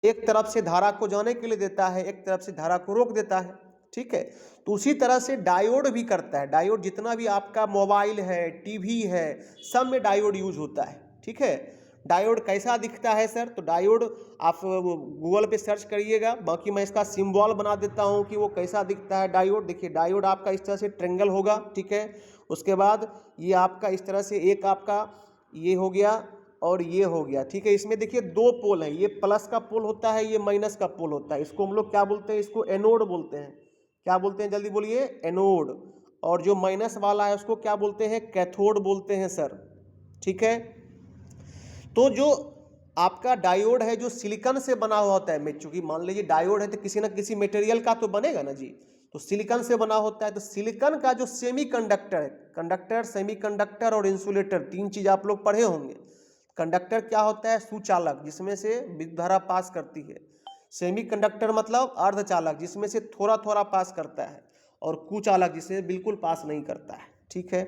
एक तरफ से धारा को जाने के लिए देता है, एक तरफ से धारा को रोक देता है, ठीक है। तो उसी तरह से डायोड भी करता है। डायोड जितना भी आपका मोबाइल है, टीवी है, सब में डायोड यूज होता है, ठीक है। डायोड कैसा दिखता है सर? तो डायोड आप गूगल पे सर्च करिएगा, बाकी मैं इसका सिंबल बना देता हूँ कि वो कैसा दिखता है डायोड। देखिए डायोड आपका इस तरह से ट्रेंगल होगा, ठीक है। उसके बाद ये आपका इस तरह से एक आपका ये हो गया और ये हो गया, ठीक है। इसमें देखिए दो पोल है, ये प्लस का पोल होता है, ये माइनस का पोल होता है। इसको हम लोग क्या बोलते हैं? इसको एनोड बोलते हैं। क्या बोलते हैं? जल्दी बोलिए। एनोड। और जो माइनस वाला है उसको क्या बोलते हैं? कैथोड बोलते हैं सर, ठीक है। तो जो आपका डायोड है जो सिलिकॉन से बना हुआ होता है, चूंकि मान लीजिए डायोड है तो किसी ना किसी मटेरियल का तो बनेगा ना जी, तो सिलिकॉन से बना होता है। तो सिलिकॉन का जो सेमीकंडक्टर है, कंडक्टर, सेमीकंडक्टर और इंसुलेटर, तीन चीज आप लोग पढ़े होंगे। कंडक्टर क्या होता है? सुचालक, जिसमें से विद्युत धारा पास करती है। सेमीकंडक्टर मतलब अर्धचालक, जिसमें से थोड़ा थोड़ा पास करता है। और कुचालक, जिसमें बिल्कुल पास नहीं करता है, ठीक है।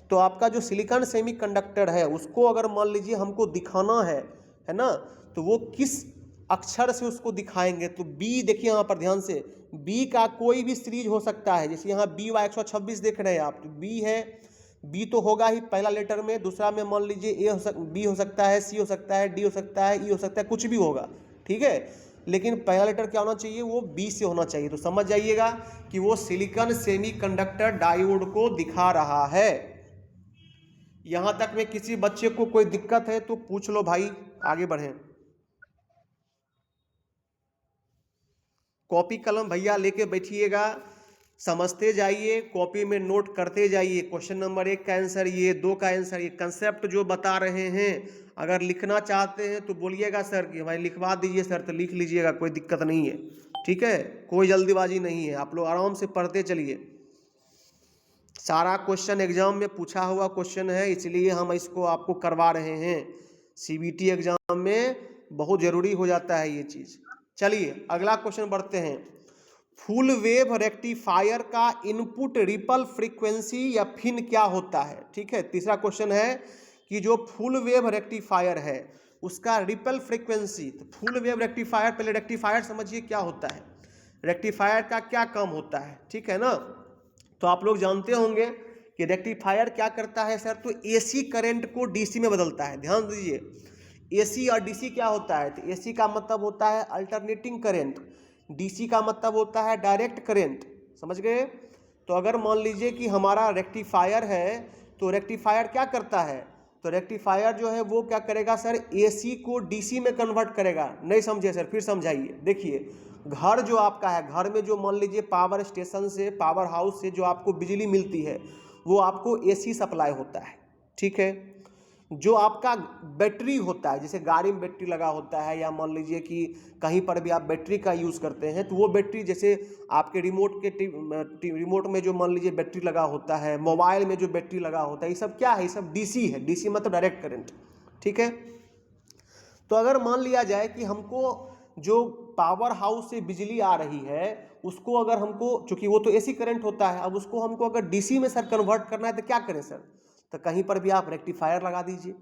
तो आपका जो सिलिकॉन सेमीकंडक्टर है उसको अगर मान लीजिए हमको दिखाना है ना, तो वो किस अक्षर से उसको दिखाएंगे? तो बी, देखिए यहाँ पर ध्यान से, बी का कोई भी सीरीज हो सकता है। जैसे यहाँ बी वाई 126 देख रहे हैं आप, तो बी है, बी तो होगा ही पहला लेटर में, दूसरा में मान लीजिए ए बी हो सकता है, सी हो सकता है, डी हो सकता है, ई हो सकता है, कुछ भी होगा, ठीक है। लेकिन पहला लेटर क्या होना चाहिए? वो बी से होना चाहिए। तो समझ जाइएगा कि वो सिलिकॉन सेमीकंडक्टर डायोड को दिखा रहा है। यहां तक में किसी बच्चे को कोई दिक्कत है तो पूछ लो भाई, आगे बढ़ें। कॉपी कलम भैया लेके बैठिएगा, समझते जाइए, कॉपी में नोट करते जाइए। क्वेश्चन नंबर 1 का आंसर ये, 2 का आंसर ये। कंसेप्ट जो बता रहे हैं, अगर लिखना चाहते हैं तो बोलिएगा सर कि भाई लिखवा दीजिए सर, तो लिख लीजिएगा, कोई दिक्कत नहीं है, ठीक है। कोई जल्दीबाजी नहीं है, आप लोग आराम से पढ़ते चलिए। सारा क्वेश्चन एग्जाम में पूछा हुआ क्वेश्चन है, इसलिए हम इसको आपको करवा रहे हैं। सीबीटी एग्जाम में बहुत जरूरी हो जाता है ये चीज। चलिए अगला क्वेश्चन बढ़ते हैं। फुल वेव रेक्टिफायर का इनपुट रिपल फ्रीक्वेंसी या फिन क्या होता है? ठीक है, तीसरा क्वेश्चन है कि जो फुल वेव रेक्टिफायर है उसका रिपल फ्रीक्वेंसी। तो फुल वेव रेक्टिफायर, पहले रेक्टिफायर समझिए क्या होता है, रेक्टिफायर का क्या काम होता है, ठीक है ना। तो आप लोग जानते होंगे कि रेक्टिफायर क्या करता है सर? तो एसी करंट को डीसी में बदलता है। ध्यान दीजिए, एसी और डीसी क्या होता है? तो एसी का मतलब होता है अल्टरनेटिंग करंट, डीसी का मतलब होता है डायरेक्ट करंट, समझ गए। तो अगर मान लीजिए कि हमारा रेक्टिफायर है, तो रेक्टिफायर क्या करता है? तो रेक्टिफायर जो है वो क्या करेगा सर? एसी को डीसी में कन्वर्ट करेगा। नहीं समझे सर? फिर समझाइए। देखिए, घर जो आपका है, घर में जो मान लीजिए पावर स्टेशन से, पावर हाउस से जो आपको बिजली मिलती है, वो आपको एसी सप्लाई होता है, ठीक है। जो आपका बैटरी होता है, जैसे गाड़ी में बैटरी लगा होता है, या मान लीजिए कि कहीं पर भी आप बैटरी का यूज़ करते हैं, तो वो बैटरी जैसे आपके रिमोट में जो मान लीजिए बैटरी लगा होता है, मोबाइल में जो बैटरी लगा होता है, ये सब क्या है? ये सब डीसी है। डीसी मतलब डायरेक्ट करंट, ठीक है। तो अगर मान लिया जाए कि हमको जो पावर हाउस से बिजली आ रही है उसको अगर हमको, चूंकि वो तो एसी करंट होता है, अब उसको हमको अगर डीसी में सर कन्वर्ट करना है तो क्या करें सर? तो कहीं पर भी आप रेक्टिफायर लगा दीजिए।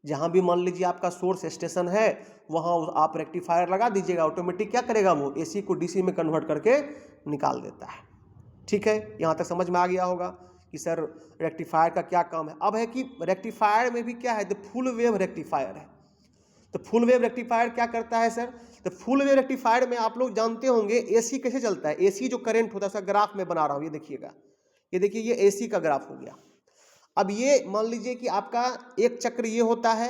जहां भी मान लीजिए आपका सोर्स स्टेशन है वहां आप रेक्टिफायर लगा दीजिएगा, ऑटोमेटिक क्या करेगा? वो एसी को डीसी में कन्वर्ट करके निकाल देता है, ठीक है। यहां तक समझ में आ गया होगा कि सर रेक्टिफायर का क्या काम है। अब है कि रेक्टिफायर में भी क्या है? तो फुल वेव रेक्टिफायर है। तो फुल वेव रेक्टिफायर क्या करता है सर? तो फुल वेव रेक्टिफायर में आप लोग जानते होंगे एसी कैसे चलता है। एसी जो करंट होता है, उसका ग्राफ में बना रहा हूं, ये देखिएगा, ये देखिए, ये एसी का ग्राफ हो गया। अब ये मान लीजिए कि आपका एक चक्र ये होता है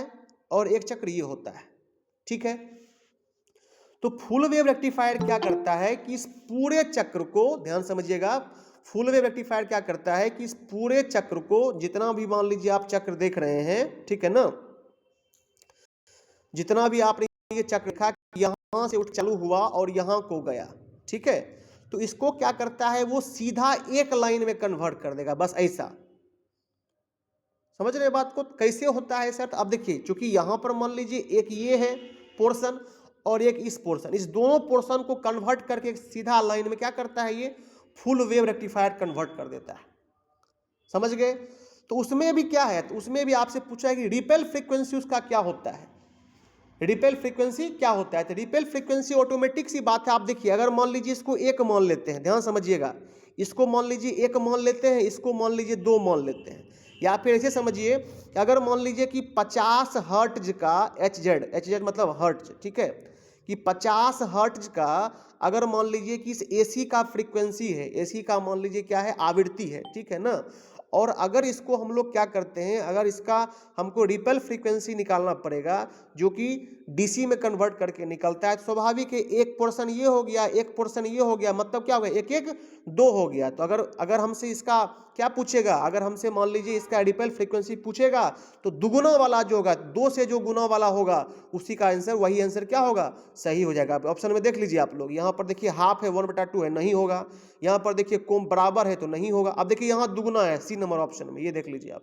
और एक चक्र ये होता है, ठीक है। तो फुल वेव रेक्टिफायर क्या करता है कि इस पूरे चक्र को, ध्यान समझिएगा, फुल वेव रेक्टिफायर क्या करता है कि इस पूरे चक्र को, जितना भी मान लीजिए आप चक्र देख रहे हैं, ठीक है ना, जितना भी आपने ये चक्र देखा, यहां से चालू हुआ और यहां को गया, ठीक है। तो इसको क्या करता है? वो सीधा एक लाइन में कन्वर्ट कर देगा, बस ऐसा। समझ रहे बात को? कैसे होता है सर? अब देखिए, चूंकि यहां पर मान लीजिए एक ये है पोर्शन और एक इस पोर्शन, इस दोनों पोर्शन को कन्वर्ट करके सीधा लाइन में क्या करता है? ये फुल वेव रेक्टिफायर कन्वर्ट कर देता है, समझ गए। तो उसमें भी क्या है? तो उसमें भी आपसे पूछा है कि रिपेल फ्रीक्वेंसी उसका क्या होता है। रिपेल फ्रीक्वेंसी क्या होता है? तो रिपेल फ्रीक्वेंसी ऑटोमेटिक सी बात है। आप देखिए, अगर मान लीजिए इसको एक मान लेते हैं, ध्यान समझिएगा, इसको मान लीजिए एक मान लेते हैं, इसको मान लीजिए दो मान लेते हैं, या फिर ऐसे समझिए कि अगर मान लीजिए कि 50 हर्ट्ज का एच जेड मतलब हर्ट्ज, ठीक है, कि 50 हर्ट्ज का अगर मान लीजिए कि इस एसी का फ्रीक्वेंसी है, एसी का मान लीजिए क्या है, आवृत्ति है, ठीक है ना, और अगर इसको हम लोग क्या करते हैं, अगर इसका हमको रिपेल फ्रीक्वेंसी निकालना पड़ेगा जो कि डीसी में कन्वर्ट करके निकलता है, तो स्वाभाविक है एक पोर्शन ये हो गया, एक पोर्शन ये हो गया, मतलब क्या हो गया, एक एक दो हो गया। तो अगर हमसे इसका क्या पूछेगा, अगर हमसे मान लीजिए इसका रिपेल फ्रीक्वेंसी पूछेगा, तो दुगुना वाला जो होगा, दो से जो गुना वाला होगा उसी का आंसर, वही आंसर क्या होगा, सही हो जाएगा। ऑप्शन में देख लीजिए आप लोग, यहाँ पर देखिए हाफ है, 1/2 है, नहीं होगा। यहाँ पर देखिए कोम बराबर है तो नहीं होगा। अब देखिए यहाँ दुगुना है, सी नंबर ऑप्शन में, ये देख लीजिए आप,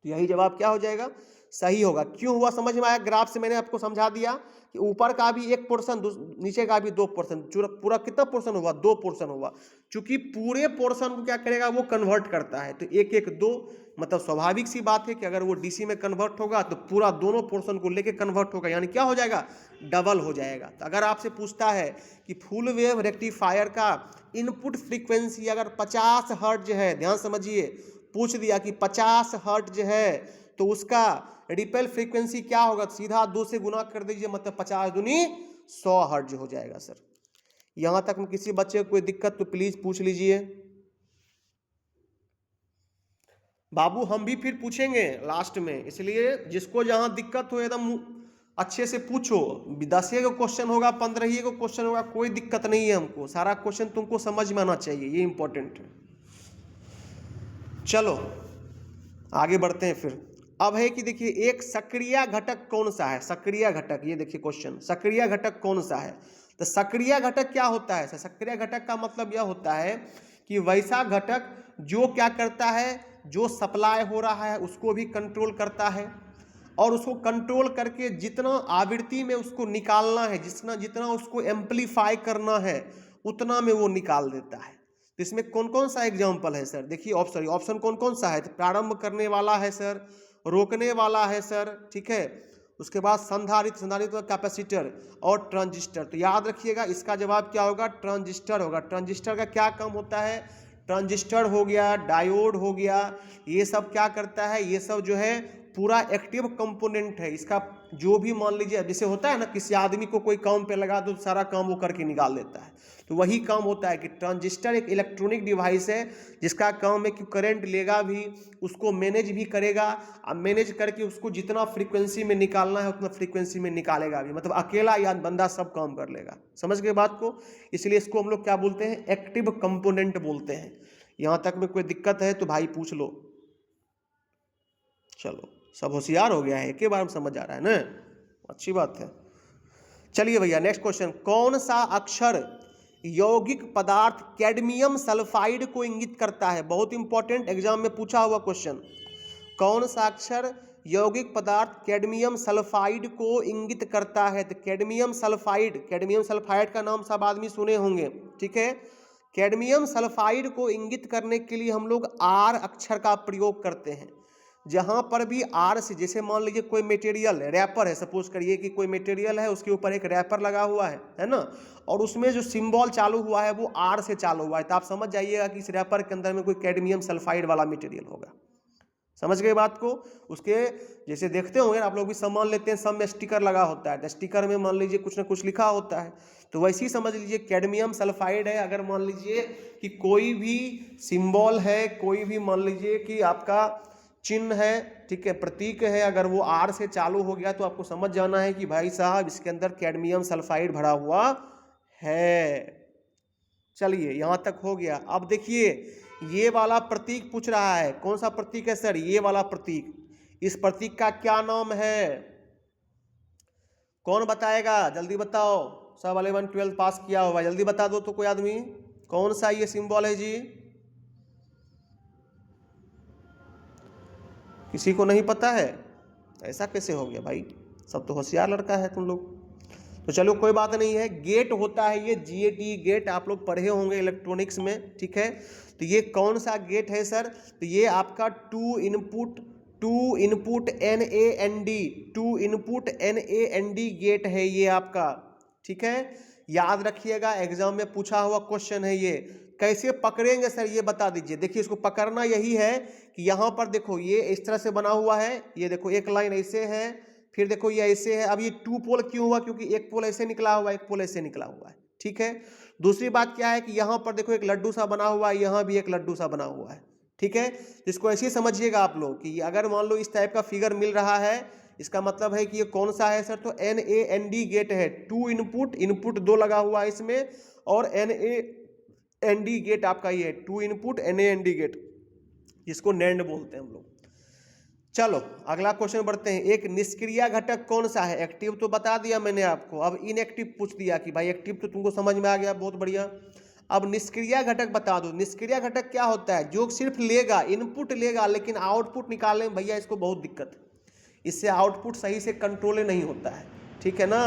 तो यही जवाब क्या हो जाएगा, सही होगा। क्यों हुआ समझ में आया? ग्राफ से मैंने आपको समझा दिया कि ऊपर का भी एक पोर्शन, नीचे का भी दो पोर्शन, पूरा कितना पोर्शन हुआ, दो पोर्शन हुआ। चूंकि पूरे पोर्शन को क्या करेगा, वो कन्वर्ट करता है, तो एक एक दो, मतलब स्वाभाविक सी बात है कि अगर वो डीसी में कन्वर्ट होगा तो पूरा दोनों पोर्शन को लेके कन्वर्ट होगा, यानी क्या हो जाएगा, डबल हो जाएगा। तो अगर आपसे पूछता है कि फुल वेव रेक्टिफायर का इनपुट फ्रीक्वेंसी अगर 50 हर्ट्ज है, ध्यान समझिए, पूछ दिया कि 50 हर्ट्ज है तो उसका रिपेल फ्रीक्वेंसी क्या होगा, सीधा 2 से गुना कर दीजिए, मतलब 50 दूनी 100 हर्ट्ज हो जाएगा सर। यहां तक में किसी बच्चे को कोई दिक्कत तो प्लीज पूछ लीजिए। बाबू हम भी फिर पूछेंगे लास्ट में, इसलिए जिसको जहां दिक्कत हो एकदम अच्छे से पूछो। 10 को क्वेश्चन होगा, 15 को क्वेश्चन होगा, कोई दिक्कत नहीं है हमको, सारा क्वेश्चन तुमको समझ में आना चाहिए, ये इंपॉर्टेंट है। चलो आगे बढ़ते हैं फिर। अब है कि देखिए एक सक्रिय घटक कौन सा है, सक्रिय घटक, ये देखिए क्वेश्चन, सक्रिय घटक कौन सा है? तो सक्रिय घटक क्या होता है? सक्रिय घटक का मतलब यह होता है कि वैसा घटक जो क्या करता है, जो सप्लाई हो रहा है उसको भी कंट्रोल करता है, और उसको कंट्रोल करके जितना आवृत्ति में उसको निकालना है, जितना उसको एम्पलीफाई करना है, उतना में वो निकाल देता है। तो इसमें कौन कौन सा एग्जाम्पल है सर? देखिए ऑप्शन कौन कौन सा है? तो प्रारंभ करने वाला है सर, रोकने वाला है सर, ठीक है, उसके बाद संधारित्र कैपेसिटर और ट्रांजिस्टर। तो याद रखिएगा इसका जवाब क्या होगा, ट्रांजिस्टर होगा। ट्रांजिस्टर का क्या काम होता है? ट्रांजिस्टर हो गया, डायोड हो गया, ये सब क्या करता है, ये सब जो है पूरा एक्टिव कंपोनेंट है इसका। जो भी मान लीजिए जैसे होता है ना, किसी आदमी को कोई काम पे लगा दो तो सारा काम वो करके निकाल देता है, तो वही काम होता है कि ट्रांजिस्टर एक इलेक्ट्रॉनिक डिवाइस है जिसका काम है कि करंट लेगा भी, उसको मैनेज भी करेगा, अब मैनेज करके उसको जितना फ्रीक्वेंसी में निकालना है उतना फ्रीक्वेंसी में निकालेगा भी, मतलब अकेला या बंदा सब काम कर लेगा। समझ गए बात को? इसलिए इसको हम लोग क्या बोलते हैं, एक्टिव कंपोनेंट बोलते हैं। यहाँ तक में कोई दिक्कत है तो भाई पूछ लो। चलो सब होशियार हो गया है, एक ही बार में समझ आ रहा है ना, अच्छी बात है। चलिए भैया नेक्स्ट क्वेश्चन, कौन सा अक्षर यौगिक पदार्थ कैडमियम सल्फाइड को इंगित करता है? बहुत इंपॉर्टेंट, एग्जाम में पूछा हुआ क्वेश्चन। कौन सा अक्षर यौगिक पदार्थ कैडमियम सल्फाइड को इंगित करता है? तो कैडमियम सल्फाइड का नाम सब आदमी सुने होंगे, ठीक है। कैडमियम सल्फाइड को इंगित करने के लिए हम लोग आर अक्षर का प्रयोग करते हैं। जहाँ पर भी आर से, जैसे मान लीजिए कोई मटेरियल रैपर है, सपोज करिए कि कोई मटेरियल है उसके ऊपर एक रैपर लगा हुआ है ना, और उसमें जो सिंबल चालू हुआ है वो आर से चालू हुआ है, तो आप समझ जाइएगा कि इस रैपर के अंदर में कोई कैडमियम सल्फाइड वाला मटेरियल होगा। समझ गए बात को? उसके जैसे देखते होंगे आप लोग भी सामान लेते हैं, सब में स्टिकर लगा होता है, तो स्टिकर में मान लीजिए कुछ ना कुछ लिखा होता है, तो वैसे ही समझ लीजिए कैडमियम सल्फाइड है। अगर मान लीजिए कि कोई भी सिंबल है, कोई भी मान लीजिए कि आपका चिन्ह है, ठीक है, प्रतीक है, अगर वो आर से चालू हो गया तो आपको समझ जाना है कि भाई साहब इसके अंदर कैडमियम सल्फाइड भरा हुआ है। चलिए यहां तक हो गया। अब देखिए ये वाला प्रतीक पूछ रहा है, कौन सा प्रतीक है सर? ये वाला प्रतीक, इस प्रतीक का क्या नाम है? कौन बताएगा, जल्दी बताओ। सब 11 12 पास किया होगा, जल्दी बता दो तो कोई आदमी, कौन सा ये सिंबल है जी? किसी को नहीं पता है? ऐसा कैसे हो गया भाई, सब तो होशियार लड़का है तुम लोग। तो चलो कोई बात नहीं है, गेट होता है ये, GAT गेट, आप लोग पढ़े होंगे इलेक्ट्रॉनिक्स में, ठीक है। तो ये कौन सा गेट है सर? तो ये आपका 2 input two input NAND gate है ये आपका, ठीक है। याद रखिएगा, एग्जाम में पूछा हुआ क्वेश्चन है ये। कैसे पकड़ेंगे सर ये बता दीजिए। देखिए इसको पकड़ना यही है कि यहाँ पर देखो ये इस तरह से बना हुआ है, ये देखो एक लाइन ऐसे है, फिर देखो ये ऐसे है। अब ये 2 पोल क्यों हुआ, क्योंकि एक पोल ऐसे निकला हुआ है, एक पोल ऐसे निकला हुआ है, ठीक है। दूसरी बात क्या है कि यहाँ पर देखो एक लड्डू सा बना हुआ है, यहाँ भी एक लड्डू सा बना हुआ है, ठीक है। इसको ऐसे ही समझिएगा आप लोग कि अगर मान लो इस टाइप का फिगर मिल रहा है, इसका मतलब है कि ये कौन सा है सर, तो NAND गेट है। 2 इनपुट 2 लगा हुआ है इसमें, और NAND गेट आपका ये 2 इनपुट NAND गेट, जिसको NAND बोलते हैं हम लोग। चलो अगला क्वेश्चन बढ़ते हैं। एक निष्क्रिय घटक कौन सा है? एक्टिव तो बता दिया मैंने आपको, अब इनएक्टिव पूछ दिया कि भाई एक्टिव तो तुमको समझ में आ गया, बहुत बढ़िया। अब निष्क्रिय घटक बता दो। निष्क्रिय घटक क्या होता है? जो सिर्फ लेगा, इनपुट लेगा, लेकिन आउटपुट निकालने में भैया इसको बहुत दिक्कत है, इससे आउटपुट सही से कंट्रोल नहीं होता है, ठीक है ना।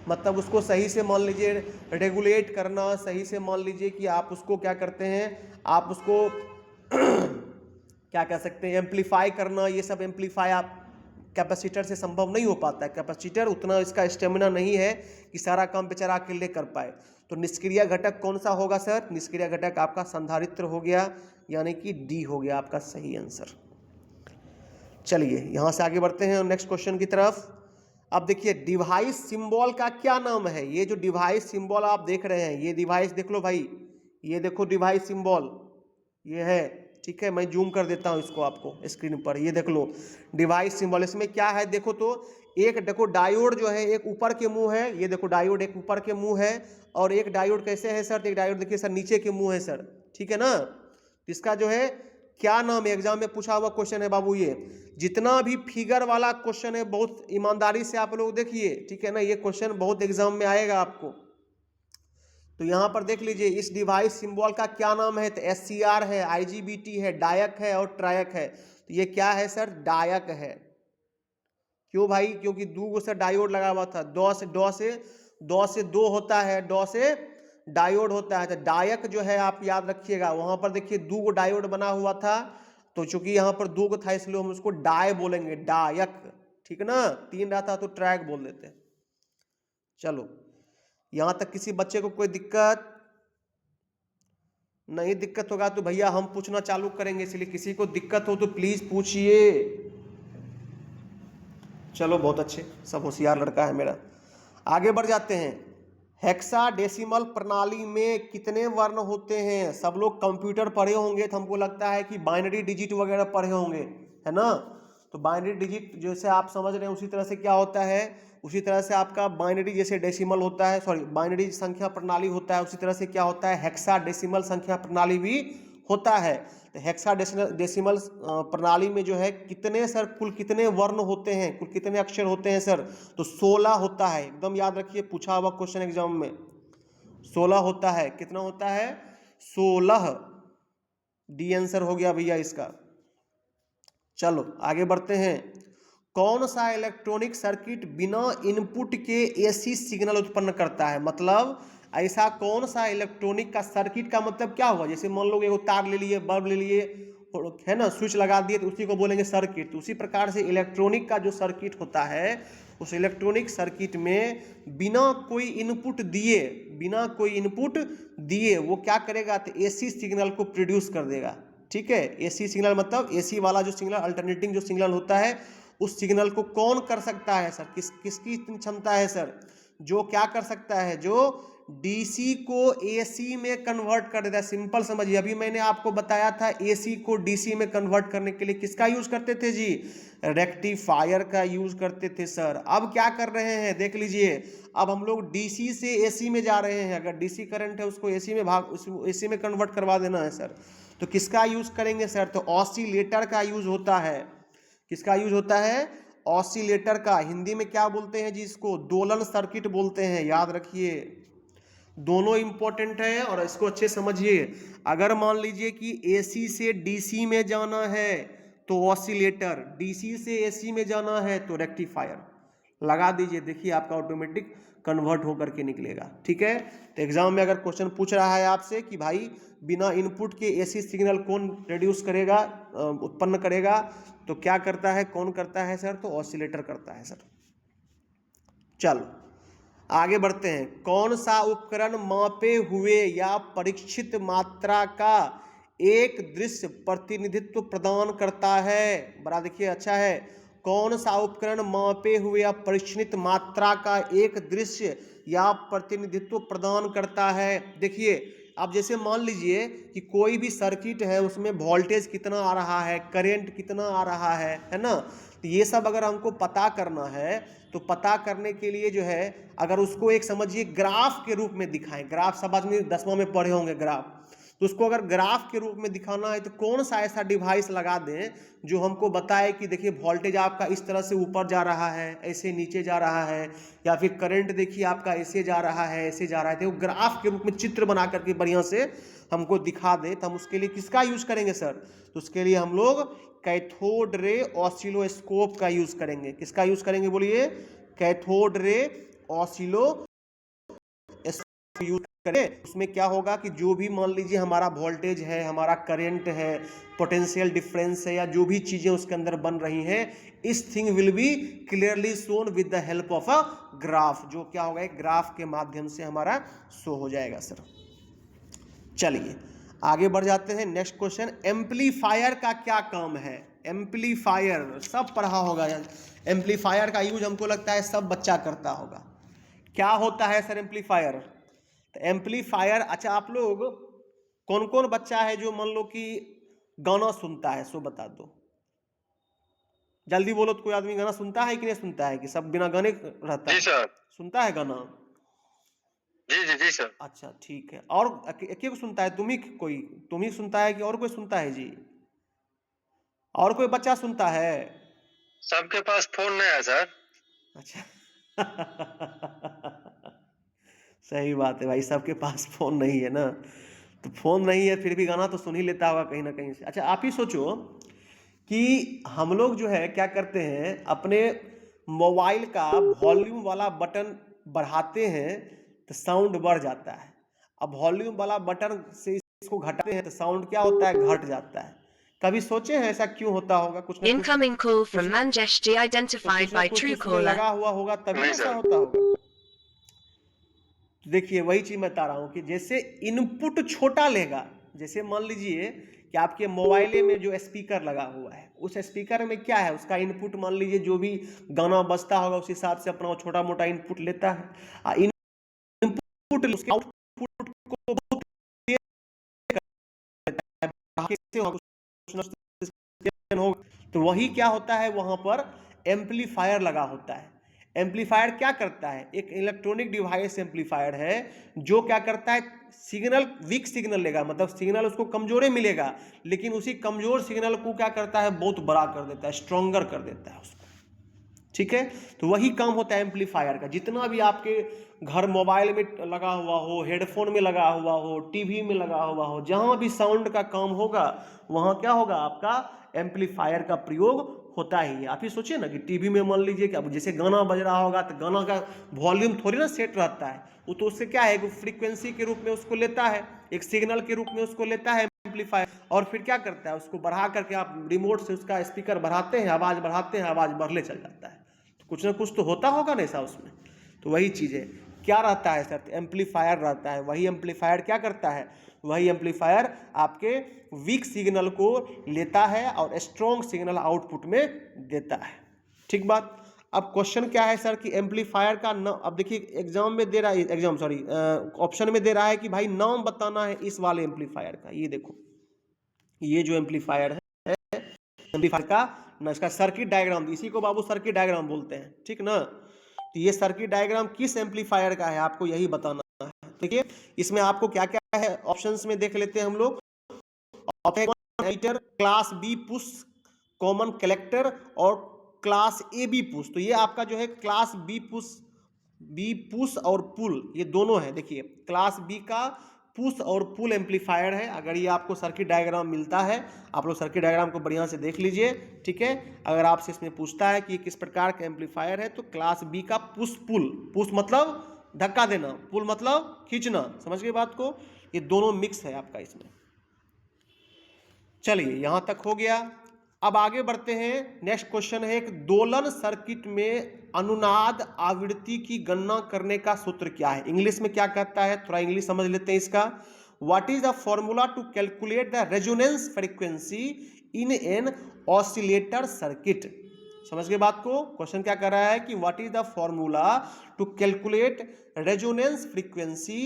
मतलब उसको सही से मान लीजिए रेगुलेट करना, सही से मान लीजिए कि आप उसको क्या करते हैं, आप उसको क्या कह सकते हैं, एम्पलीफाई करना, ये सब एम्पलीफाई आप कैपेसिटर से संभव नहीं हो पाता है। कैपेसिटर उतना इसका स्टेमिना नहीं है कि सारा काम बेचारा अकेले कर पाए। तो निष्क्रिय घटक कौन सा होगा सर? निष्क्रिय घटक आपका संधारित्र हो गया, यानी कि डी हो गया आपका सही आंसर। चलिए यहाँ से आगे बढ़ते हैं नेक्स्ट क्वेश्चन की तरफ। अब देखिए डिवाइस सिंबल का क्या नाम है? ये जो डिवाइस सिंबल आप देख रहे हैं, ये डिवाइस देख लो भाई, ये देखो डिवाइस सिंबल ये है, ठीक है। मैं जूम कर देता हूँ इसको आपको स्क्रीन पर, ये देख लो डिवाइस सिंबल। इसमें क्या है देखो तो, एक देखो डायोड जो है एक ऊपर के मुंह है, ये देखो डायोड एक ऊपर के मुंह है, और एक डायोड कैसे है सर? एक डायोड देखिए सर नीचे के मुंह है सर, ठीक है ना। इसका जो है क्या नाम है? एग्जाम में पूछा हुआ क्वेश्चन है बाबू ये। जितना भी फिगर वाला क्वेश्चन है बहुत ईमानदारी से आप लोग देखिए, ठीक है ना, ये क्वेश्चन बहुत एग्जाम में आएगा आपको। तो यहाँ पर देख लीजिए इस डिवाइस सिंबल का क्या नाम है? तो SCR है, IGBT है, डायक है और ट्रायक है। तो ये क्या है सर? डायक है। क्यों भाई? क्योंकि दो गो से डायोड लगा हुआ था, दो से दो होता है, दो से डायोड होता है। तो डायक जो है आप याद रखिएगा, वहां पर देखिए दो गो डायोड बना हुआ था, तो चूंकि यहाँ पर दो गो था इसलिए हम उसको डाय बोलेंगे, डायक, ठीक है ना। 3 रहता तो ट्रैक बोल देते। चलो यहां तक किसी बच्चे को कोई दिक्कत नहीं? दिक्कत होगा तो भैया हम पूछना चालू करेंगे, इसलिए किसी को दिक्कत हो तो प्लीज पूछिए। चलो बहुत अच्छे, सब होशियार लड़का है मेरा। आगे बढ़ जाते हैं। हेक्साडेसिमल प्रणाली में कितने वर्ण होते हैं? सब लोग कंप्यूटर पढ़े होंगे तो हमको लगता है कि बाइनरी डिजिट वगैरह पढ़े होंगे, है ना। तो बाइनरी डिजिट जैसे आप समझ रहे हैं उसी तरह से क्या होता है, उसी तरह से आपका बाइनरी जैसे डेसिमल होता है, सॉरी बाइनरी संख्या प्रणाली होता है, उसी तरह से क्या होता है हेक्साडेसिमल संख्या प्रणाली भी होता है। तो हेक्साडेसिमल प्रणाली में जो है कितने सर, कुल कितने वर्ण होते हैं, कुल कितने अक्षर होते हैं सर? तो 16 होता है, एकदम याद रखिए, पूछा हुआ क्वेश्चन एग्जाम में 16 होता है। कितना होता है? 16। डी आंसर हो गया भैया इसका। चलो आगे बढ़ते हैं। कौन सा इलेक्ट्रॉनिक सर्किट बिना इनपुट के AC सिग्नल उत्पन्न करता है? मतलब ऐसा कौन सा इलेक्ट्रॉनिक का सर्किट का मतलब क्या हुआ? जैसे मान लो एगो तार ले लिए, बल्ब ले लिए, है ना, स्विच लगा दिए, तो उसी को बोलेंगे सर्किट। तो उसी प्रकार से इलेक्ट्रॉनिक का जो सर्किट होता है, उस इलेक्ट्रॉनिक सर्किट में बिना कोई इनपुट दिए वो क्या करेगा? तो AC सिग्नल को प्रोड्यूस कर देगा, ठीक है। AC सिग्नल मतलब AC वाला जो सिग्नल, अल्टरनेटिंग जो सिग्नल होता है, उस सिग्नल को कौन कर सकता है सर? किसकी क्षमता है सर? जो क्या कर सकता है? जो DC को AC में कन्वर्ट कर देता है। सिंपल समझिए, अभी मैंने आपको बताया था AC को DC में कन्वर्ट करने के लिए किसका यूज करते थे जी? रेक्टिफायर का यूज करते थे सर। अब क्या कर रहे हैं देख लीजिए, अब हम लोग DC से AC में जा रहे हैं। अगर DC करंट है उसको AC में कन्वर्ट करवा देना है सर, तो किसका यूज करेंगे सर? तो ऑसिलेटर का यूज होता है। किसका यूज होता है? ऑसिलेटर का। हिंदी में क्या बोलते हैं जी इसको? दोलन सर्किट बोलते हैं, याद रखिए। दोनों इंपॉर्टेंट है और इसको अच्छे समझिए। अगर मान लीजिए कि AC से DC में जाना है तो ऑसिलेटर, DC से AC में जाना है तो रेक्टिफायर। लगा दीजिए, देखिए आपका ऑटोमेटिक कन्वर्ट होकर के निकलेगा। ठीक है, तो एग्जाम में अगर क्वेश्चन पूछ रहा है आपसे कि भाई बिना इनपुट के एसी सिग्नल कौन प्रोड्यूस करेगा, उत्पन्न करेगा, तो क्या करता है, कौन करता है सर, तो ऑसिलेटर करता है सर। चलो आगे बढ़ते हैं। कौन सा उपकरण मापे हुए या परीक्षित मात्रा का एक दृश्य प्रतिनिधित्व प्रदान करता है? बड़ा देखिए अच्छा है। कौन सा उपकरण मापे हुए या परीक्षित मात्रा का एक दृश्य या प्रतिनिधित्व प्रदान करता है? देखिए अब जैसे मान लीजिए कि कोई भी सर्किट है, उसमें वोल्टेज कितना आ रहा है, करंट कितना आ रहा है ना, तो ये सब अगर हमको पता करना है तो पता करने के लिए जो है अगर उसको एक समझिए ग्राफ के रूप में दिखाएं, ग्राफ सब आदमी 10वां में पढ़े होंगे ग्राफ, तो उसको अगर ग्राफ के रूप में दिखाना है तो कौन सा ऐसा डिवाइस लगा दें जो हमको बताए कि देखिए वोल्टेज आपका इस तरह से ऊपर जा रहा है, ऐसे नीचे जा रहा है, या फिर करंट देखिए आपका ऐसे जा रहा है, ऐसे जा रहा है, तो ग्राफ के रूप में चित्र बना करके बढ़िया से हमको दिखा दे, तो हम उसके लिए किसका यूज करेंगे सर? तो उसके लिए हम लोग कैथोड रे ऑसिलोस्कोप का यूज करेंगे। किसका यूज करेंगे बोलिए? कैथोड रे ऑसिलोस्कोप यूज करें। उसमें क्या होगा कि जो भी मान लीजिए हमारा वोल्टेज है, हमारा करंट है, पोटेंशियल डिफरेंस है, या जो भी चीजें उसके अंदर बन रही हैं, इस thing will be clearly shown with the help of a graph. जो क्या होगा, एक ग्राफ के माध्यम से हमारा शो हो जाएगा सर। चलिए आगे बढ़ जाते हैं। नेक्स्ट क्वेश्चन, एम्पलीफायर का क्या काम है? एम्पलीफायर सब पढ़ा होगा, एम्पलीफायर का यूज हमको लगता है सब बच्चा करता होगा। क्या होता है सर एम्पलीफायर? तो एम्पलीफायर, अच्छा आप लोग कौन कौन बच्चा है जो मान लो कि गाना सुनता है, सो बता दो, जल्दी बोलो। तो कोई आदमी गाना सुनता है कि नहीं सुनता है, कि सब बिना गाने रहता है? जी सर, सुनता है गाना। जी जी जी सर। अच्छा ठीक है, और एक को सुनता है? तुम ही सुनता है कि और कोई सुनता है जी? और कोई बच्चा सुनता है? सबके पास फोन नहीं है सर। अच्छा सही बात है भाई, सबके पास फोन नहीं है ना, तो फोन नहीं है फिर भी गाना तो सुन ही लेता होगा कहीं ना कहीं से। अच्छा आप ही सोचो कि हम लोग जो है क्या करते हैं, अपने मोबाइल का वॉल्यूम वाला बटन बढ़ाते हैं तो साउंड बढ़ जाता है, अब वॉल्यूम वाला बटन से इसको घटाते हैं तो साउंड क्या होता है, घट जाता है। कभी सोचे हैं ऐसा क्यों होता होगा? कुछ ना Incoming call from Manjesh G identified by Truecaller. लगा हुआ होगा तभी ऐसा होता होगा। तो देखिए वही चीज मैं बता रहा हूँ कि जैसे इनपुट छोटा लेगा, जैसे मान लीजिए कि आपके मोबाइल में जो स्पीकर लगा हुआ है, उस स्पीकर में क्या है, उसका इनपुट मान लीजिए जो भी गाना बजता होगा उस हिसाब से अपना छोटा मोटा इनपुट लेता है। इनपुट उसके आउटपुट को बहुत तो वही क्या होता है, वहां पर एम्पलीफायर लगा होता है। एम्पलीफायर क्या करता है, एक इलेक्ट्रॉनिक डिवाइस एम्पलीफायर है जो क्या करता है, सिग्नल वीक सिग्नल लेगा, मतलब सिग्नल उसको कमजोर मिलेगा, लेकिन उसी कमजोर सिग्नल को क्या करता है, बहुत बड़ा कर देता है, स्ट्रॉन्गर कर देता है उसको। ठीक है, तो वही काम होता है एम्पलीफायर का। जितना भी आपके घर मोबाइल में लगा हुआ हो, हेडफोन में लगा हुआ हो, टीवी में लगा हुआ हो, जहां भी साउंड का काम होगा वहां क्या होगा, आपका एम्पलीफायर का प्रयोग होता ही है। आप ही सोचिए ना कि टीवी में मान लीजिए कि अब जैसे गाना बज रहा होगा तो गाना का वॉल्यूम थोड़ी ना सेट रहता है, वो तो उससे क्या है, फ्रीक्वेंसी के रूप में उसको लेता है, एक सिग्नल के रूप में उसको लेता है एम्पलीफायर, और फिर क्या करता है, उसको बढ़ा करके आप रिमोट से उसका स्पीकर बढ़ाते हैं, आवाज बढ़ाते हैं, आवाज बढ़ले चल जाता है। तो कुछ ना कुछ तो होता होगा ना ऐसा उसमें। तो वही चीज है, क्या रहता है सर, एम्पलीफायर रहता है। वही एम्पलीफायर क्या करता है, वही एम्पलीफायर आपके वीक सिग्नल को लेता है और स्ट्रॉन्ग सिग्नल आउटपुट में देता है। ठीक बात। अब क्वेश्चन क्या है सर कि एम्पलीफायर का नाम, अब देखिए एग्जाम में दे रहा है, ऑप्शन में दे रहा है कि भाई नाम बताना है इस वाले एम्पलीफायर का। ये देखो, ये जो एम्पलीफायर है, एम्पलीफायर का ना, इसका सर्किट डायग्राम, इसी को बाबू सर्किट डायग्राम बोलते हैं, ठीक ना। तो ये सर्किट डायग्राम किस एम्पलीफायर का है, आपको यही बताना है। देखिए इसमें आपको क्या क्या है, ऑप्शंस में देख लेते हैं हम लोग। Editor, class B push, common collector, और क्लास ए बी पुश। तो ये आपका जो है क्लास बी पुश और पुल, ये दोनों है। देखिए क्लास बी का पुश और पुल एम्पलीफायर है। अगर ये आपको सर्किट डायग्राम मिलता है, आप लोग सर्किट डायग्राम को बढ़िया से देख लीजिए, ठीक है। अगर आपसे इसमें पूछता है कि किस प्रकार का एम्पलीफायर है, तो क्लास बी का पुश पुल, पुश मतलब धक्का देना, पुल मतलब खींचना, समझ गए बात को, ये दोनों मिक्स है आपका इसमें। चलिए यहां तक हो गया। अब आगे बढ़ते हैं। नेक्स्ट क्वेश्चन है, एक दोलन सर्किट में अनुनाद आवृत्ति की गणना करने का सूत्र क्या है? इंग्लिश में क्या कहता है, थोड़ा इंग्लिश समझ लेते हैं इसका। What is the formula to calculate the resonance frequency in an oscillator circuit? समझ गए बात को। क्वेश्चन क्या कर रहा है कि what is the formula to calculate resonance frequency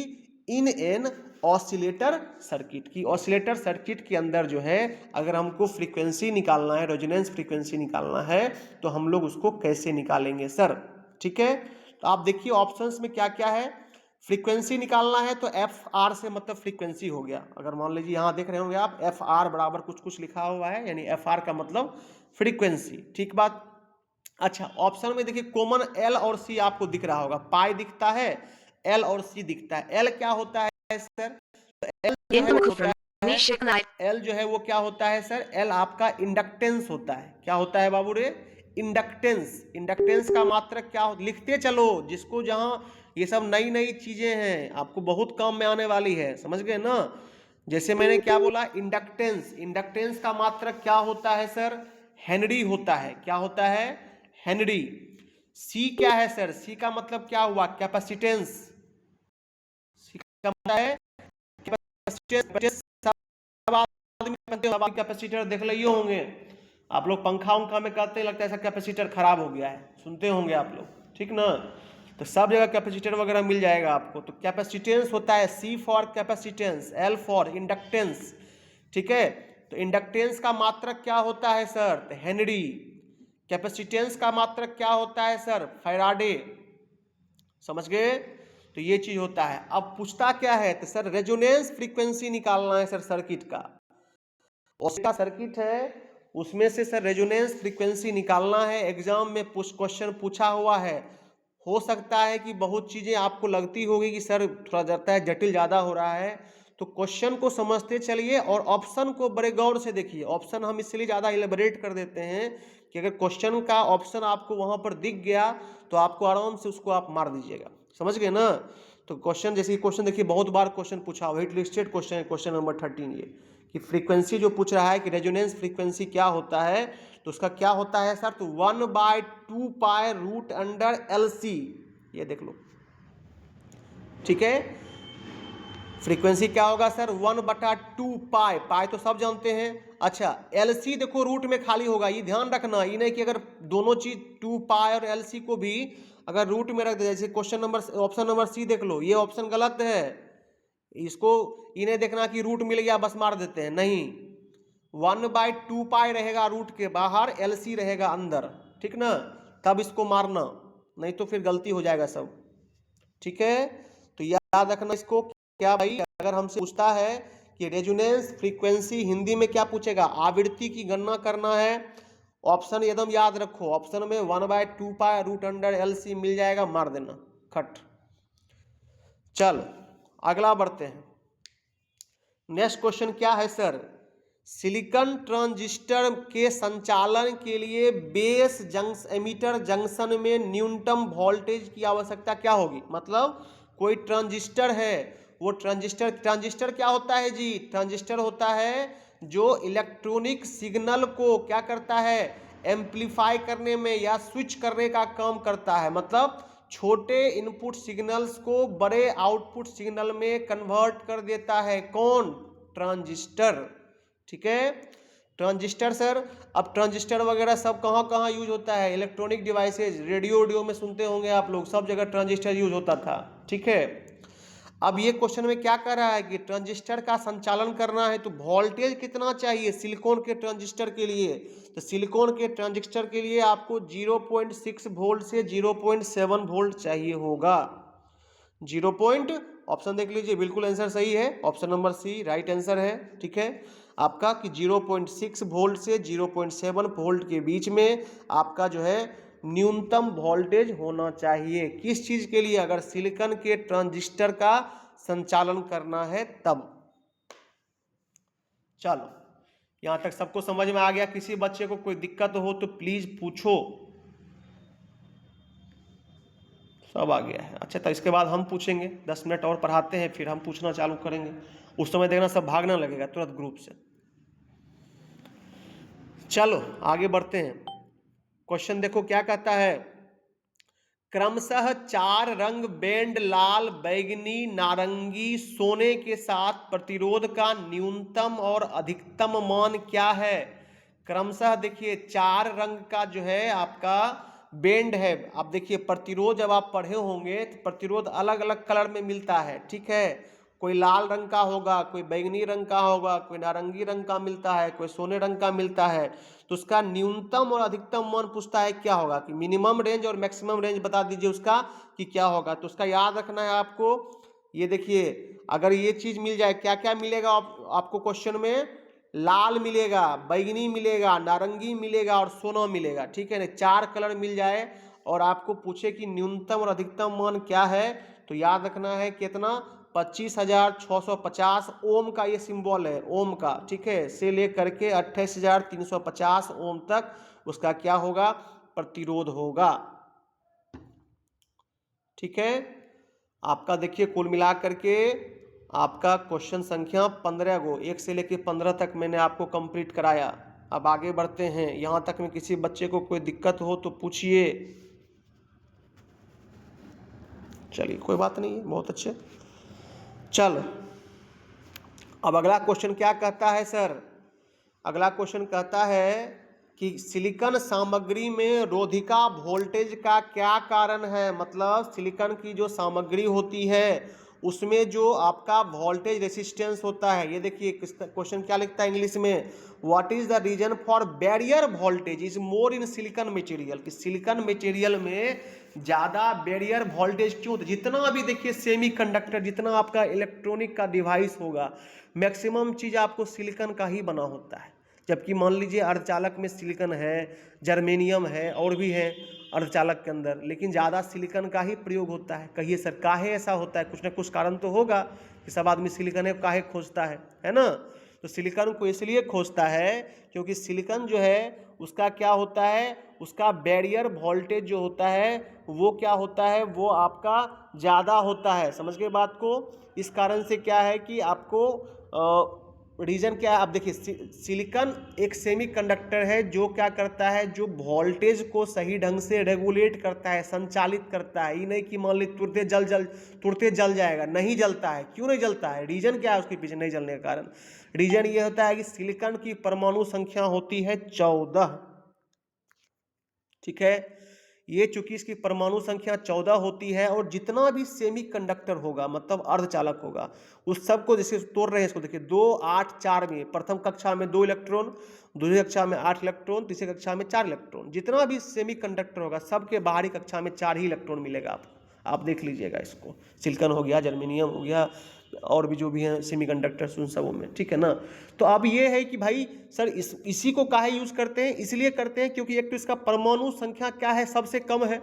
in an oscillator circuit की। ऑसिलेटर सर्किट के अंदर जो है अगर हमको फ्रीक्वेंसी निकालना है, रेजोनेंस फ्रीक्वेंसी निकालना है, तो हम लोग उसको कैसे निकालेंगे सर? ठीक है, तो आप देखिए ऑप्शंस में क्या क्या है। फ्रीक्वेंसी निकालना है तो एफ आर से मतलब फ्रीक्वेंसी हो गया। अगर मान लीजिए यहाँ देख रहे होंगे आप एफ आर बराबर कुछ कुछ लिखा हुआ है, यानी एफ आर का मतलब फ्रीक्वेंसी, ठीक बात। अच्छा, ऑप्शन में देखिए कॉमन एल और सी आपको दिख रहा होगा, पाई दिखता है, एल और सी दिखता है। एल क्या होता है सर? तो एल जो है वो Info होता from Nishik Night. है, एल जो है वो क्या होता है सर? एल आपका इंडक्टेंस होता है। क्या होता है बाबू रे? इंडक्टेंस। इंडक्टेंस का मात्रक क्या हो, लिखते चलो, जिसको जहां ये सब नई नई चीजें हैं आपको बहुत काम में आने वाली है, समझ गए ना। जैसे मैंने क्या बोला, इंडक्टेंस। इंडक्टेंस का मात्रक क्या होता है सर? हेनरी होता है। क्या होता है? हेनरी। सी क्या है सर? सी का मतलब क्या हुआ? कैपेसिटेंस। सी का मतलब है कैपेसिटेंस। सब कैपेसिटर देख लिए होंगे आप लोग, पंखा उंखा में कहते हैं, लगता है ऐसा कैपेसिटर खराब हो गया है, सुनते होंगे आप लोग, ठीक ना। तो सब जगह कैपेसिटर वगैरह मिल जाएगा आपको। तो कैपेसिटेंस होता है, C for capacitance, L for inductance, ठीक है। तो इंडक्टेंस का मात्रक क्या होता है सर? तो हेनरी। कैपेसिटेंस का मात्रक क्या होता है सर? फैराडे। समझ गए? तो ये चीज होता है। अब पूछता क्या है, तो सर रेजोनेंस फ्रीक्वेंसी निकालना है सर सर्किट का। उसका सर्किट है, उसमें से सर रेजोनेंस फ्रीक्वेंसी निकालना है। एग्जाम में क्वेश्चन पूछा हुआ है। हो सकता है कि बहुत चीजें आपको लगती होगी कि सर थोड़ा जाता है जटिल ज्यादा हो रहा है, तो क्वेश्चन को समझते चलिए और ऑप्शन को बड़े गौर से देखिए। ऑप्शन हम इसलिए ज्यादा इलेबोरेट कर देते हैं कि अगर क्वेश्चन का ऑप्शन आपको वहां पर दिख गया तो आपको आराम से उसको आप मार दीजिएगा, समझ गए ना। तो क्वेश्चन, जैसे क्वेश्चन देखिए बहुत बार क्वेश्चन पूछा हुआ, हिट लिस्टेड क्वेश्चन है, क्वेश्चन नंबर 13 ये, कि फ्रीक्वेंसी जो पूछ रहा है कि रेजोनेंस फ्रीक्वेंसी क्या होता है, तो उसका क्या होता है सर? तो 1/2 pi root under L C, ये देख लो, ठीक है। फ्रीक्वेंसी क्या होगा सर? 1/2 पाई, पाई तो सब जानते हैं। अच्छा, एल सी देखो रूट में खाली होगा, ये ध्यान रखना, ये नहीं कि अगर दोनों चीज 2 पाई और एल सी को भी अगर रूट में रख दे, जैसे question number option number C देख लो, ये ऑप्शन गलत है। इसको ये नहीं देखना कि रूट मिल गया बस मार देते हैं, नहीं। 1/2 पाई रहेगा रूट के बाहर, एल सी रहेगा अंदर, ठीक ना, तब इसको मारना, नहीं तो फिर गलती हो जाएगा सब, ठीक है। तो याद रखना इसको। क्या भाई, अगर हमसे पूछता है कि रेजोनेंस फ्रीक्वेंसी हिंदी में क्या पूछेगा? आवृत्ति की गणना करना है। ऑप्शन एकदम याद रखो, ऑप्शन में 1/2 pi root under L C मिल जाएगा, मार देना खट। चल अगला बढ़ते हैं। नेक्स्ट क्वेश्चन क्या है सर? सिलिकॉन ट्रांजिस्टर के संचालन के लिए बेस एमीटर जंक्शन में न्यूनतम वोल्टेज की आवश्यकता क्या होगी? मतलब कोई ट्रांजिस्टर है, वो ट्रांजिस्टर क्या होता है जी? ट्रांजिस्टर होता है जो इलेक्ट्रॉनिक सिग्नल को क्या करता है? एम्पलीफाई करने में या स्विच करने का काम करता है। मतलब छोटे इनपुट सिग्नल्स को बड़े आउटपुट सिग्नल में कन्वर्ट कर देता है। कौन? ट्रांजिस्टर, ठीक है। ट्रांजिस्टर सर, अब ट्रांजिस्टर वगैरह सब कहाँ कहाँ यूज होता है? इलेक्ट्रॉनिक डिवाइसेज, रेडियो में सुनते होंगे आप लोग, सब जगह ट्रांजिस्टर यूज होता था, ठीक है। अब ये क्वेश्चन में क्या कर रहा है कि ट्रांजिस्टर का संचालन करना है तो वोल्टेज कितना चाहिए सिलिकॉन के ट्रांजिस्टर के लिए? तो सिलिकॉन के ट्रांजिस्टर के लिए आपको 0.6 वोल्ट से 0.7 वोल्ट चाहिए होगा। 0 ऑप्शन देख लीजिए, बिल्कुल आंसर सही है, option number C right answer है, ठीक है आपका, कि 0.6 वोल्ट से 0.7 वोल्ट के बीच में आपका जो है न्यूनतम वोल्टेज होना चाहिए। किस चीज के लिए? अगर सिलिकॉन के ट्रांजिस्टर का संचालन करना है तब। चलो यहां तक सबको समझ में आ गया? किसी बच्चे को कोई दिक्कत हो तो प्लीज पूछो। सब आ गया है। अच्छा, तो इसके बाद हम पूछेंगे, 10 मिनट और पढ़ाते हैं, फिर हम पूछना चालू करेंगे। उस समय देखना सब भागना लगेगा तुरंत ग्रुप से। चलो आगे बढ़ते हैं। क्वेश्चन देखो क्या कहता है। क्रमशः 4 रंग बैंड लाल, बैगनी, नारंगी, सोने के साथ प्रतिरोध का न्यूनतम और अधिकतम मान क्या है। क्रमशः देखिए 4 रंग का जो है आपका बैंड है। आप देखिए प्रतिरोध जब आप पढ़े होंगे तो प्रतिरोध अलग अलग कलर में मिलता है, ठीक है। कोई लाल रंग का होगा, कोई बैंगनी रंग का होगा, कोई नारंगी रंग का मिलता है, कोई सोने रंग का मिलता है। तो उसका न्यूनतम और अधिकतम मान पूछता है क्या होगा, कि मिनिमम रेंज और मैक्सिमम रेंज बता दीजिए उसका कि क्या होगा। तो उसका याद रखना है आपको। ये देखिए अगर ये चीज मिल जाए, क्या क्या मिलेगा आपको क्वेश्चन में, लाल मिलेगा, बैगनी मिलेगा, नारंगी मिलेगा और सोना मिलेगा, ठीक है ना। 4 कलर मिल जाए और आपको पूछे कि न्यूनतम और अधिकतम मान क्या है, तो याद रखना है कितना, 25,650 ओम का ये सिंबल है, ओम का, ठीक है, से लेकर के 28,350 ओम तक उसका क्या होगा, प्रतिरोध होगा, ठीक है। आपका देखिए कुल मिलाकर के आपका क्वेश्चन संख्या 15 गो, 1 से लेकर 15 तक मैंने आपको कंप्लीट कराया। अब आगे बढ़ते हैं। यहां तक में किसी बच्चे को कोई दिक्कत हो तो पूछिए। चलिए कोई बात नहीं है, बहुत अच्छे। चल अब अगला क्वेश्चन क्या कहता है सर। अगला क्वेश्चन कहता है कि सिलिकॉन सामग्री में रोधिका वोल्टेज का क्या कारण है। मतलब सिलिकॉन की जो सामग्री होती है उसमें जो आपका वोल्टेज रेसिस्टेंस होता है। ये देखिए क्वेश्चन क्या लिखता है इंग्लिश में, what is the reason for barrier voltage is more in silicon material. कि सिलिकॉन मटेरियल में ज़्यादा बैरियर वोल्टेज क्यों। जितना भी देखिए सेमीकंडक्टर, जितना आपका इलेक्ट्रॉनिक का डिवाइस होगा, मैक्सिमम चीज़ आपको सिलिकॉन का ही बना होता है। जबकि मान लीजिए अर्धचालक में सिलिकॉन है, जर्मेनियम है और भी है अर्धचालक के अंदर, लेकिन ज़्यादा सिलिकॉन का ही प्रयोग होता है। कहिए सर काहे ऐसा होता है, कुछ ना कुछ कारण तो होगा कि सब आदमी सिलिकॉन काहे खोजता है ना। तो सिलिकॉन को इसलिए खोजता है क्योंकि सिलिकॉन जो है उसका क्या होता है, उसका बैरियर वोल्टेज जो होता है वो क्या होता है, वो आपका ज़्यादा होता है। समझ गए बात को। इस कारण से क्या है कि आपको रीजन क्या है। आप देखिए सिलिकॉन एक सेमीकंडक्टर है जो क्या करता है, जो वोल्टेज को सही ढंग से रेगुलेट करता है, संचालित करता है। ये नहीं कि मान ली तुरंत जल जाएगा, नहीं जलता है। क्यों नहीं जलता है, रीजन क्या है उसके पीछे नहीं जलने का कारण। रीजन ये होता है कि सिलिकॉन की परमाणु संख्या होती है 14, ठीक है। ये चूंकि इसकी परमाणु संख्या 14 होती है और जितना भी सेमीकंडक्टर होगा मतलब अर्धचालक होगा उस सब को जैसे तोड़ रहे हैं इसको देखिए 2, 8, 4 में प्रथम कक्षा में 2 इलेक्ट्रॉन, दूसरी कक्षा में 8 इलेक्ट्रॉन, तीसरी कक्षा में 4 इलेक्ट्रॉन। जितना भी सेमीकंडक्टर होगा सबके बाहरी कक्षा में 4 ही इलेक्ट्रॉन मिलेगा आपको। आप देख लीजिएगा इसको, सिलिकॉन हो गया, जर्मेनियम हो गया और भी जो भी हैं सेमीकंडक्टर्स उन सबों में, ठीक है ना। तो अब ये है कि भाई सर इसी को काहे यूज करते हैं, इसलिए करते हैं क्योंकि एक तो इसका परमाणु संख्या क्या है, सबसे कम है।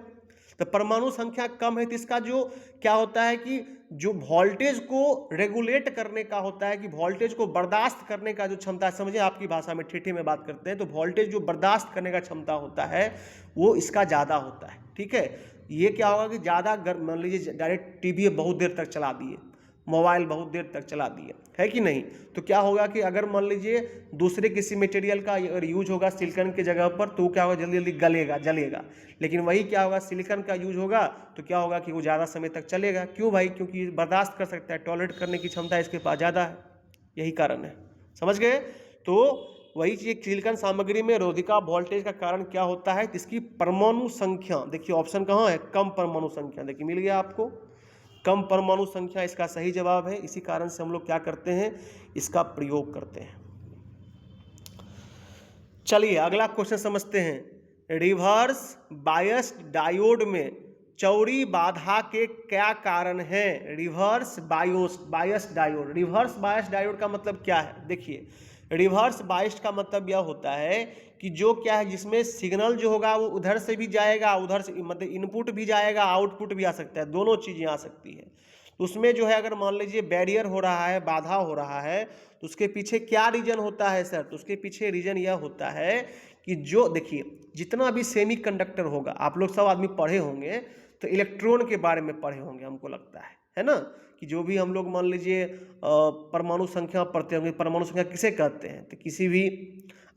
तो परमाणु संख्या कम है तो इसका जो क्या होता है कि जो वोल्टेज को रेगुलेट करने का होता है, कि वोल्टेज को बर्दाश्त करने का जो क्षमता है, समझे आपकी भाषा में ठेठे में बात करते हैं तो वोल्टेज जो बर्दाश्त करने का क्षमता होता है वो इसका ज़्यादा होता है, ठीक है। ये क्या होगा कि ज़्यादा मान लीजिए डायरेक्ट टीवी बहुत देर तक चला दिए, मोबाइल बहुत देर तक चला दिए, है कि नहीं, तो क्या होगा कि अगर मान लीजिए दूसरे किसी मटेरियल का अगर यूज होगा सिलिकॉन के जगह पर तो क्या होगा, जल्दी जल्दी गलेगा, जलेगा। लेकिन वही क्या होगा, सिलिकॉन का यूज होगा तो क्या होगा कि वो ज़्यादा समय तक चलेगा। क्यों भाई, क्योंकि बर्दाश्त कर सकता है, टॉलरेट करने की क्षमता इसके पास ज़्यादा है, यही कारण है। समझ गए। तो वही चीज सिलिकॉन सामग्री में रोधिका वोल्टेज का कारण क्या होता है, इसकी परमाणु संख्या। देखिए ऑप्शन कहाँ है, कम परमाणु संख्या। देखिए मिल गया आपको, कम परमाणु संख्या इसका सही जवाब है। इसी कारण से हम लोग क्या करते हैं, इसका प्रयोग करते हैं। चलिए अगला क्वेश्चन समझते हैं। रिवर्स बायस्ड डायोड में चौड़ी बाधा के क्या कारण हैं। Reverse biased diode, reverse biased diode का मतलब क्या है। देखिए रिवर्स बायस्ड का मतलब यह होता है कि जो क्या है, जिसमें सिग्नल जो होगा वो उधर से भी जाएगा, उधर से मतलब इनपुट भी जाएगा, आउटपुट भी आ सकता है, दोनों चीज़ें आ सकती है। तो उसमें जो है अगर मान लीजिए बैरियर हो रहा है, बाधा हो रहा है, तो उसके पीछे क्या रीजन होता है सर। तो उसके पीछे रीजन यह होता है कि जो देखिए जितना भी सेमीकंडक्टर होगा, आप लोग सब आदमी पढ़े होंगे, तो इलेक्ट्रॉन के बारे में पढ़े होंगे हमको लगता है ना, कि जो भी हम लोग मान लीजिए परमाणु संख्या पढ़ते होंगे, परमाणु संख्या किसे कहते हैं, तो किसी भी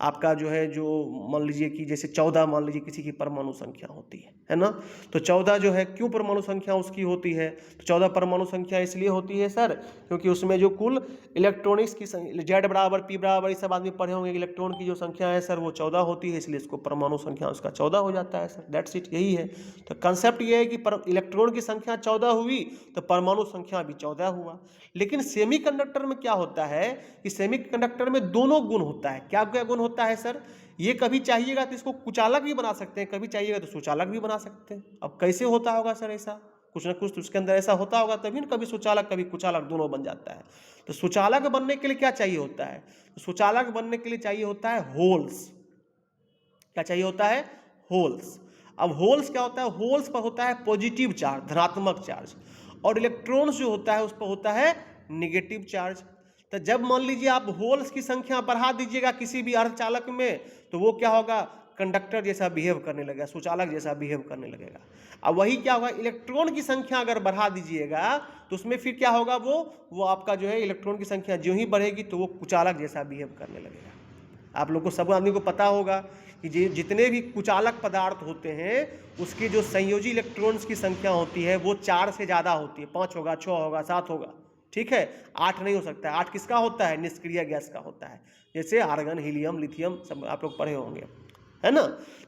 आपका जो है जो मान लीजिए कि जैसे 14 मान लीजिए किसी की परमाणु संख्या होती है ना, तो 14 जो है क्यों परमाणु संख्या उसकी होती है, तो 14 परमाणु संख्या इसलिए होती है सर क्योंकि उसमें जो कुल इलेक्ट्रॉनिक्स की Z बराबर P बराबर, ये सब आदमी पढ़े होंगे, इलेक्ट्रॉन की जो संख्या है सर वो 14 होती है, इसलिए इसको परमाणु संख्या उसका 14 हो जाता है सर, दैट्स इट, यही है। तो कंसेप्ट ये है कि इलेक्ट्रॉन की संख्या 14 हुई तो परमाणु संख्या भी 14 हुआ। लेकिन सेमीकंडक्टर में क्या होता है कि सेमीकंडक्टर में दोनों गुण होता है। क्या क्या गुण होता है सर, ये कभी चाहिएगा तो इसको कुचालक भी बना सकते हैं, कभी चाहिएगा तो सुचालक भी बना सकते हैं। अब कैसे होता होगा सर ऐसा, कुछ ना कुछ तो उसके अंदर ऐसा होता होगा तभी ना कभी सुचालक कभी कुचालक दोनों बन जाता है। तो सुचालक बनने के लिए क्या चाहिए होता है, तो सुचालक बनने के लिए चाहिए होता है होल्स। क्या चाहिए होता है, होल्स। अब होल्स क्या होता है, होल्स पर होता है पॉजिटिव चार्ज, धनात्मक चार्ज, और इलेक्ट्रॉन्स जो होता है उस पर होता है निगेटिव चार्ज। तो जब मान लीजिए आप होल्स की संख्या बढ़ा दीजिएगा किसी भी अर्धचालक में तो वो क्या होगा, कंडक्टर जैसा बिहेव करने लगेगा, सुचालक जैसा बिहेव करने लगेगा। अब वही क्या होगा, इलेक्ट्रॉन की संख्या अगर बढ़ा दीजिएगा तो उसमें फिर क्या होगा, वो आपका जो है इलेक्ट्रॉन की संख्या जो ही बढ़ेगी तो वो कुचालक जैसा बिहेव करने लगेगा। आप लोग को सब आदमी को पता होगा कि जितने भी कुचालक पदार्थ होते हैं उसकी जो संयोजी इलेक्ट्रॉन्स की संख्या होती है वो 4 से ज़्यादा होती है, 5 होगा, 6 होगा, 7 होगा, ठीक है, 8 नहीं हो सकता है। 8 किसका होता है, निष्क्रिय गैस का होता है, जैसे आर्गन, हीलियम, लिथियम सब आप लोग पढ़े होंगे, है ना।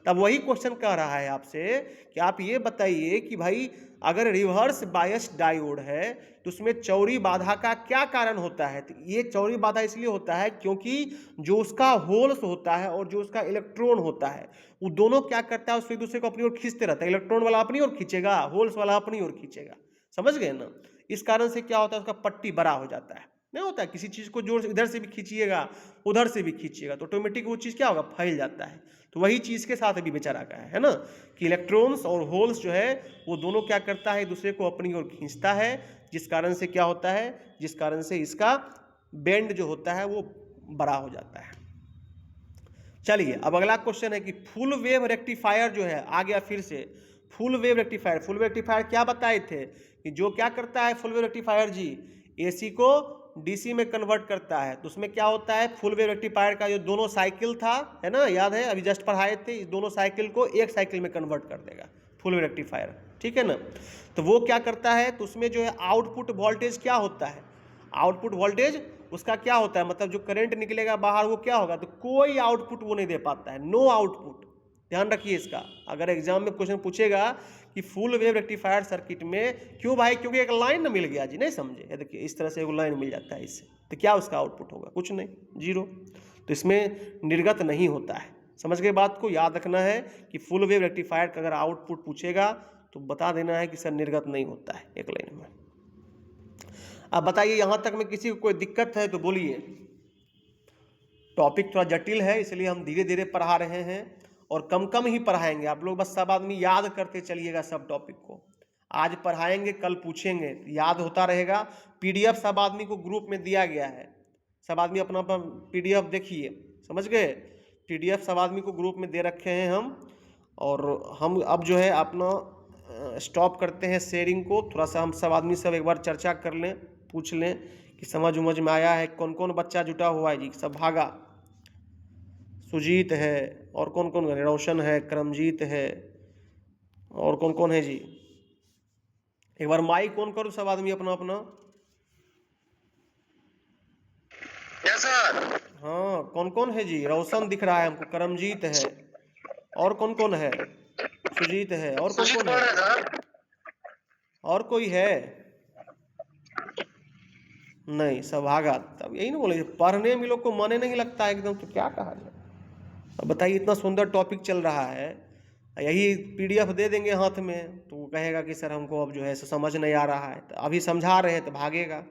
तब वही क्वेश्चन कह रहा है आपसे कि आप ये बताइए कि भाई अगर रिवर्स बायस डायोड है तो उसमें चौड़ी बाधा का क्या कारण होता है। तो ये चौड़ी बाधा इसलिए होता है क्योंकि जो उसका होल्स होता है और जो उसका इलेक्ट्रॉन होता है वो दोनों क्या करता है, उसको एक दूसरे को अपनी ओर खींचते रहता है। इलेक्ट्रॉन वाला अपनी ओर खींचेगा, होल्स वाला अपनी ओर खींचेगा, समझ गए ना। इस कारण से क्या होता है, उसका पट्टी बड़ा हो जाता है। नहीं होता है, किसी चीज़ को जोर से इधर से भी खींचिएगा उधर से भी खींचिएगा तो ऑटोमेटिक वो चीज़ क्या होगा, फैल जाता है। तो वही चीज़ के साथ अभी बेचारा का है ना, कि इलेक्ट्रॉन्स और होल्स जो है वो दोनों क्या करता है, एक दूसरे को अपनी ओर खींचता है, जिस कारण से क्या होता है, जिस कारण से इसका बेंड जो होता है वो बड़ा हो जाता है। चलिए अब अगला क्वेश्चन है कि फुल वेव रेक्टिफायर जो है आ गया फिर से। Full wave rectifier, full wave rectifier क्या बताए थे कि जो क्या करता है फुल वेव रेक्टिफायर जी, एसी को डीसी में कन्वर्ट करता है। तो उसमें क्या होता है, फुल वेव रेक्टिफायर का जो दोनों साइकिल था, है ना, याद है अभी जस्ट पढ़ाए थे, इस दोनों साइकिल को एक साइकिल में कन्वर्ट कर देगा फुल वेव रेक्टिफायर, ठीक है ना। तो वो क्या करता है, तो उसमें जो है आउटपुट वोल्टेज क्या होता है, आउटपुट वोल्टेज उसका क्या होता है, मतलब जो करंट निकलेगा बाहर वो क्या होगा, तो कोई आउटपुट वो नहीं दे पाता है, नो आउटपुट। ध्यान रखिए इसका, अगर एग्जाम में क्वेश्चन पूछेगा कि फुल वेव रेक्टिफायर सर्किट में क्यों भाई, क्योंकि एक लाइन मिल गया जी, नहीं समझे, देखिए इस तरह से एक लाइन मिल जाता है इससे, तो क्या उसका आउटपुट होगा, कुछ नहीं, जीरो। तो इसमें निर्गत नहीं होता है। समझ गए बात को, याद रखना है कि फुल वेव रेक्टिफायर का अगर आउटपुट पूछेगा तो बता देना है कि सर निर्गत नहीं होता है एक लाइन में। अब बताइए यहाँ तक में किसी को कोई दिक्कत है तो बोलिए। टॉपिक थोड़ा जटिल है इसलिए हम धीरे धीरे पढ़ा रहे हैं और कम कम ही पढ़ाएंगे, आप लोग बस सब आदमी याद करते चलिएगा सब टॉपिक को। आज पढ़ाएंगे कल पूछेंगे, याद होता रहेगा। पीडीएफ सब आदमी को ग्रुप में दिया गया है, सब आदमी अपना अपना पीडीएफ देखिए, समझ गए। पीडीएफ सब आदमी को ग्रुप में दे रखे हैं हम, और हम अब जो है अपना स्टॉप करते हैं शेयरिंग को। थोड़ा सा हम सब आदमी सब एक बार चर्चा कर लें, पूछ लें कि समझ उमझ में आया है, कौन कौन बच्चा जुटा हुआ है जी, सब भागा। सुजीत है, और कौन कौन है, रोशन है, करमजीत है, और कौन कौन है जी, एक बार माइक ऑन करो सब आदमी अपना अपना। Yes sir. हाँ कौन कौन है जी, रोशन दिख रहा है हमको, करमजीत है, और कौन कौन है, सुजीत है, और कौन कौन है, और कोई है नहीं, सब भागा। तब यही ना बोले, पढ़ने में लोग को मन नहीं लगता है एकदम, तो क्या कहा जाए। अब बताइए इतना सुंदर टॉपिक चल रहा है, यही पीडीएफ दे देंगे हाथ में तो वो कहेगा कि सर हमको अब जो है समझ नहीं आ रहा है, तो अभी समझा रहे हैं तो भागेगा।